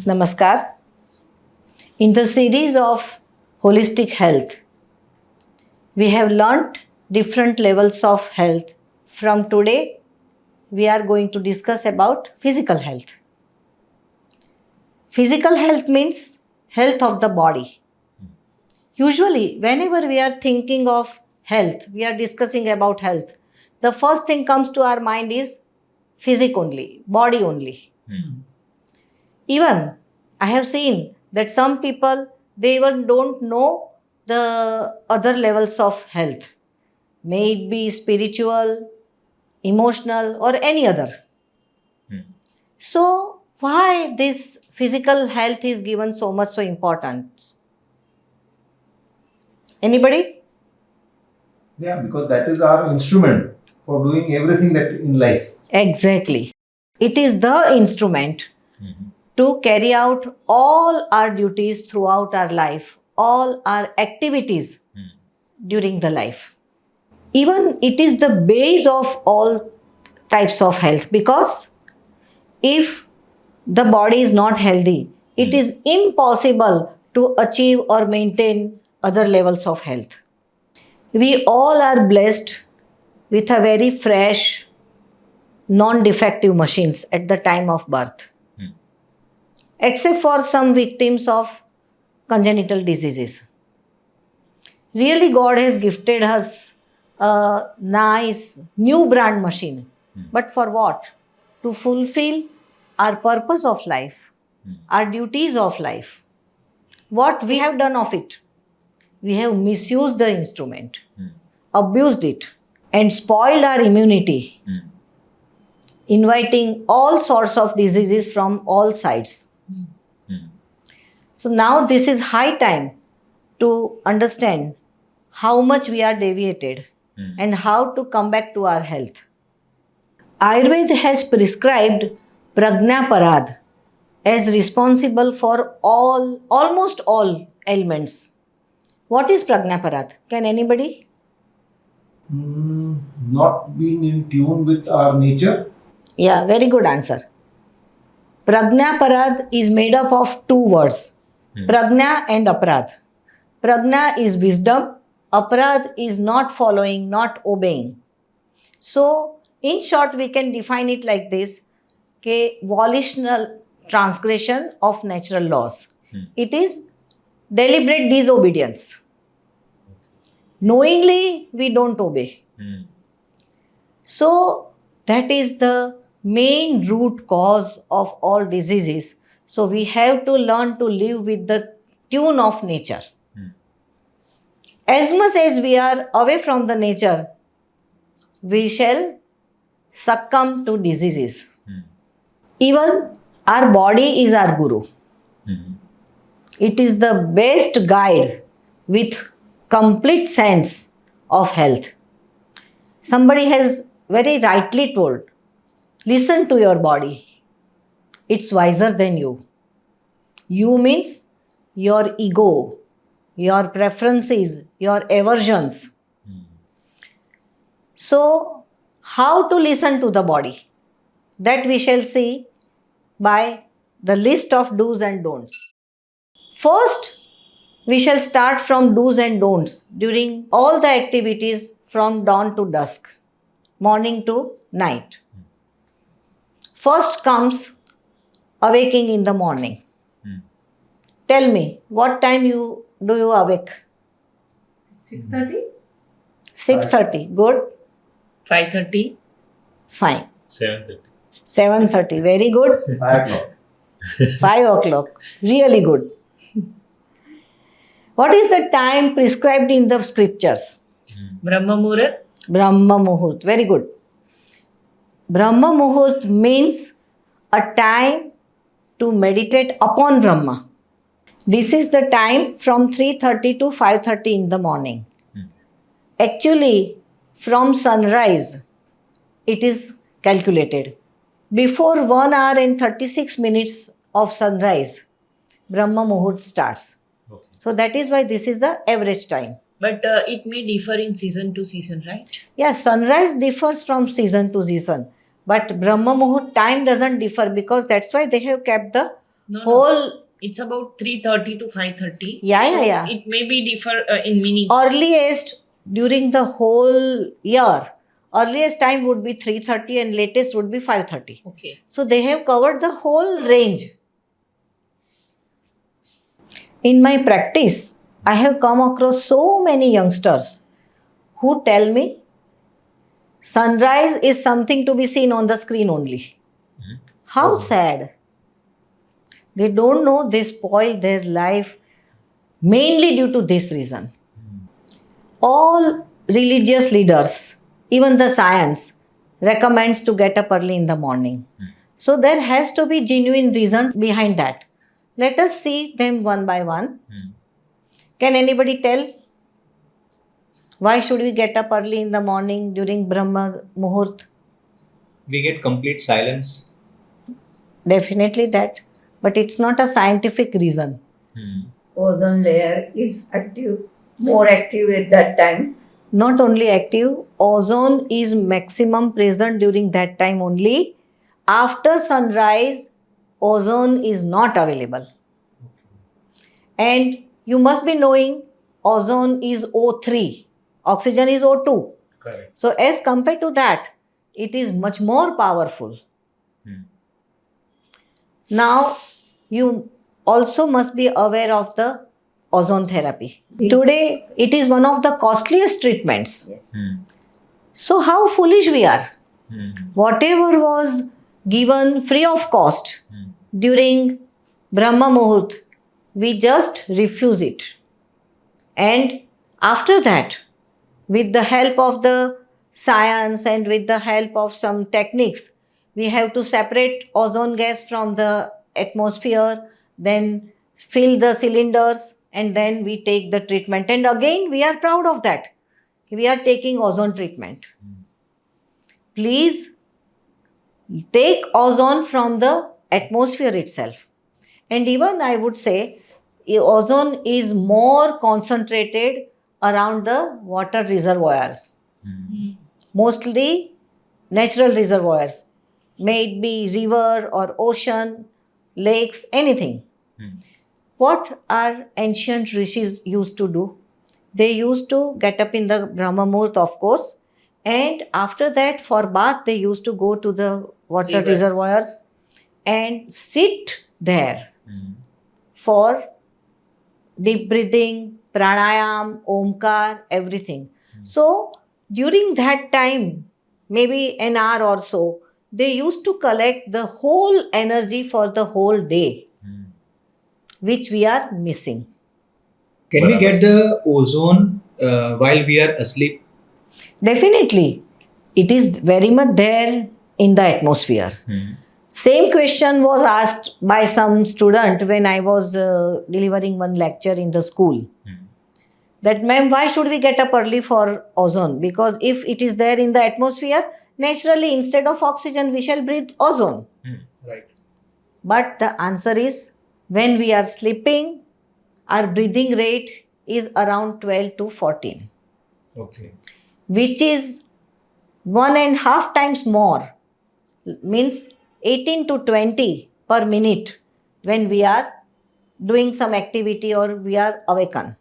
Namaskar. In the series of holistic health, we have learnt different levels of health. From today, we are going to discuss about physical health. Physical health means health of the body. Usually, whenever we are thinking of health, we are discussing about health, the first thing comes to our mind is physic only, body only. Even I have seen that some people, they even don't know the other levels of health, may it be spiritual, emotional, or any other. So, why this physical health is given so importance? Anybody? Yeah, because that is our instrument for doing everything that in life. Exactly. It is the instrument to carry out all our duties throughout our life, all our activities during the life. Even it is the base of all types of health, because if the body is not healthy, it is impossible to achieve or maintain other levels of health. We all are blessed with a very fresh, non-defective machines at the time of birth, except for some victims of congenital diseases. Really, God has gifted us a nice new brand machine. But for what? To fulfill our purpose of life, our duties of life. What we have done of it? We have misused the instrument, abused it, and spoiled our immunity, inviting all sorts of diseases from all sides. So now this is high time to understand how much we are deviated and how to come back to our health. Ayurveda has prescribed Prajna Parad as responsible for almost all ailments. What is Prajna Parad? Can anybody? Not being in tune with our nature. Yeah, very good answer. Prajna Parad is made up of two words, Prajna and Aparad. Prajna is wisdom, Aparad is not following, not obeying. So, in short, we can define it like this: volitional transgression of natural laws. It is deliberate disobedience. Knowingly, we don't obey. So, that is the main root cause of all diseases. So, we have to learn to live with the tune of nature. As much as we are away from the nature, we shall succumb to diseases. Even our body is our guru. It is the best guide with complete sense of health. Somebody has very rightly told, listen to your body. It's wiser than you. You means your ego, your preferences, your aversions. So, how to listen to the body? That we shall see by the list of do's and don'ts. First, we shall start from do's and don'ts during all the activities from dawn to dusk, morning to night. First comes awaking in the morning. Tell me, what time do you awake? 6:30. 6:30. Good. 5:30. Fine. 7:30. 7:30. Very good. 5 o'clock. 5 o'clock. Really good. What is the time prescribed in the scriptures? Brahma Muhurat. Brahma Muhurt. Very good. Brahma Muhurt means a time to meditate upon Brahma. This is the time from 3:30 to 5:30 in the morning. Actually, from sunrise, it is calculated. Before 1 hour and 36 minutes of sunrise, Brahma Muhurt starts. Okay. So that is why this is the average time. But it may differ in season to season, right? Yes, sunrise differs from season to season. But Brahma Muhurt time doesn't differ, because that's why they have kept the No, no. Whole It's about 3:30 to 5:30. Yeah, So yeah. it may be differ in minutes. earliest during the whole year, earliest time would be 3:30 and latest would be 5:30. Okay. So they have covered the whole range. In my practice, I have come across so many youngsters who tell me sunrise is something to be seen on the screen only. Mhm. How Oh. sad. They don't know they spoil their life mainly due to this reason. All religious leaders, even the science, recommends to get up early in the morning. So there has to be genuine reasons behind that. Let us see them one by one. Can anybody tell why should we get up early in the morning during Brahma Muhurt? We get complete silence. Definitely that. But it's not a scientific reason. Ozone layer is active, more active at that time. Not only active, ozone is maximum present during that time only. After sunrise, ozone is not available. And you must be knowing ozone is O3, oxygen is O2. Correct. So, as compared to that, it is much more powerful. Now, you also must be aware of the ozone therapy. Today, it is one of the costliest treatments. Yes. So, how foolish we are. Whatever was given free of cost during Brahma Muhurt, we just refuse it. And after that, with the help of the science and with the help of some techniques, we have to separate ozone gas from the atmosphere, then fill the cylinders, and then we take the treatment. And again, we are proud of that. We are taking ozone treatment. Please take ozone from the atmosphere itself. And even I would say, ozone is more concentrated around the water reservoirs, mostly natural reservoirs, may it be river or ocean, lakes, anything. What our ancient rishis used to do? They used to get up in the Brahma Muhurt, of course, and after that, for bath, they used to go to the water River. reservoirs and sit there for deep breathing, pranayam, omkar, everything. So, during that time, maybe an hour or so, they used to collect the whole energy for the whole day, which we are missing. Can we get the ozone while we are asleep? Definitely, it is very much there in the atmosphere. Same question was asked by some student when I was delivering one lecture in the school. That, ma'am, why should we get up early for ozone? Because if it is there in the atmosphere, naturally instead of oxygen, we shall breathe ozone. Right. But the answer is, when we are sleeping, our breathing rate is around 12 to 14, Okay. which is 1.5 times more, means 18 to 20 per minute when we are doing some activity or we are awakened.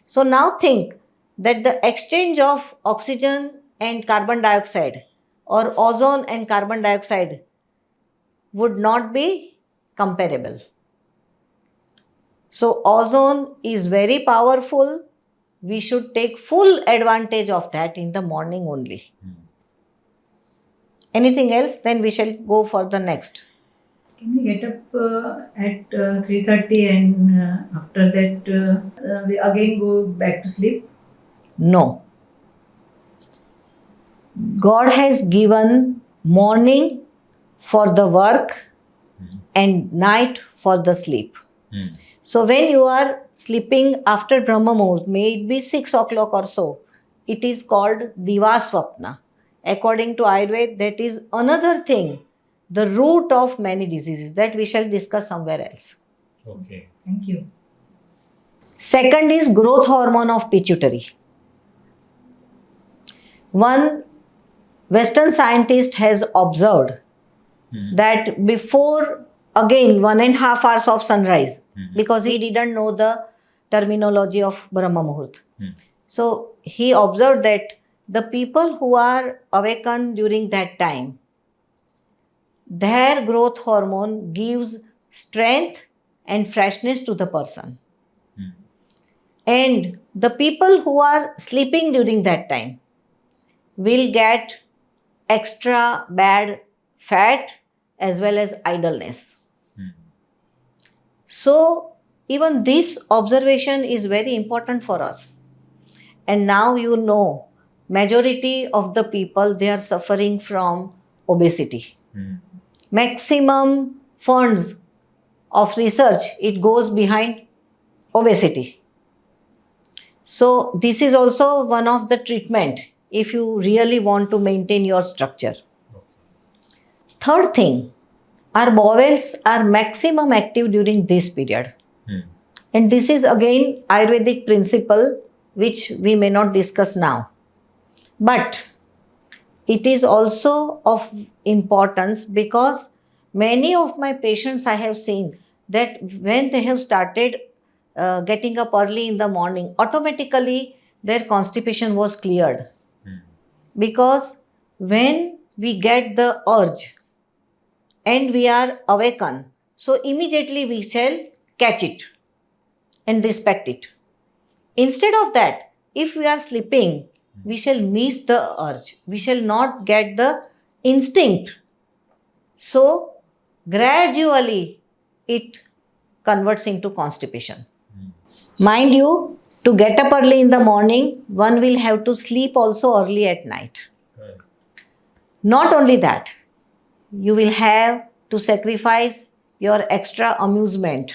So now think that the exchange of oxygen and carbon dioxide or ozone and carbon dioxide would not be comparable. So ozone is very powerful. We should take full advantage of that in the morning only. Anything else? Then we shall go for the next. Can we get up at 3:30 and after that we again go back to sleep? No. God has given morning for the work and night for the sleep. So when you are sleeping after Brahma Muhurt, may it be 6 o'clock or so, it is called Divaswapna. According to Ayurveda, that is another thing, the root of many diseases that we shall discuss somewhere else. Okay. Thank you. Second is growth hormone of pituitary. One Western scientist has observed that before again 1.5 hours of sunrise, Mhm. because he didn't know the terminology of Brahma Muhurt. Hmm. So he observed that the people who are awakened during that time, their growth hormone gives strength and freshness to the person. Hmm. And the people who are sleeping during that time will get extra bad fat as well as idleness. Hmm. So, even this observation is very important for us. And now you know, majority of the people, they are suffering from obesity. Hmm. Maximum funds of research, it goes behind obesity. So this is also one of the treatment if you really want to maintain your structure. Third thing, our bowels are maximum active during this period. Hmm. And this is again Ayurvedic principle which we may not discuss now. But it is also of importance because many of my patients I have seen that when they have started getting up early in the morning, automatically their constipation was cleared. Hmm. Because when we get the urge and we are awakened, so immediately we shall catch it and respect it. Instead of that, if we are sleeping, we shall miss the urge. We shall not get the instinct. So, gradually, it converts into constipation. Mind you, to get up early in the morning, one will have to sleep also early at night. Right. Not only that, you will have to sacrifice your extra amusement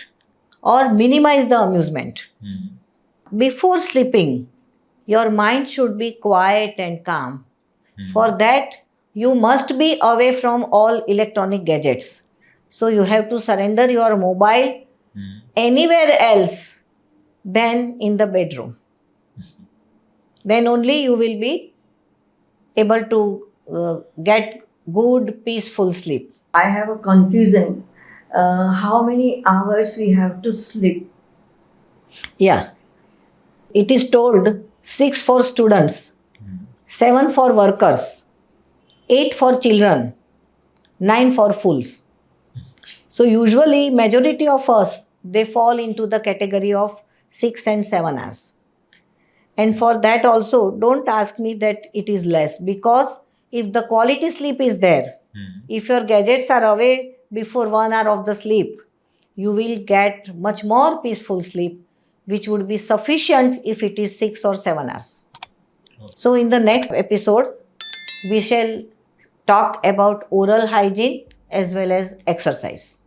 or minimize the amusement. Hmm. Before sleeping, your mind should be quiet and calm. Hmm. For that, you must be away from all electronic gadgets. So you have to surrender your mobile Hmm. anywhere else than in the bedroom. Then only you will be able to get good, peaceful sleep. I have a confusion. How many hours we have to sleep? Yeah. It is told 6 for students, Hmm. 7 for workers, 8 for children, 9 for fools. So usually majority of us, they fall into the category of 6 and 7 hours. And for that also, don't ask me that it is less, because if the quality sleep is there, Hmm. if your gadgets are away before 1 hour of the sleep, you will get much more peaceful sleep, which would be sufficient if it is 6 or 7 hours. Okay. So in the next episode, we shall talk about oral hygiene as well as exercise.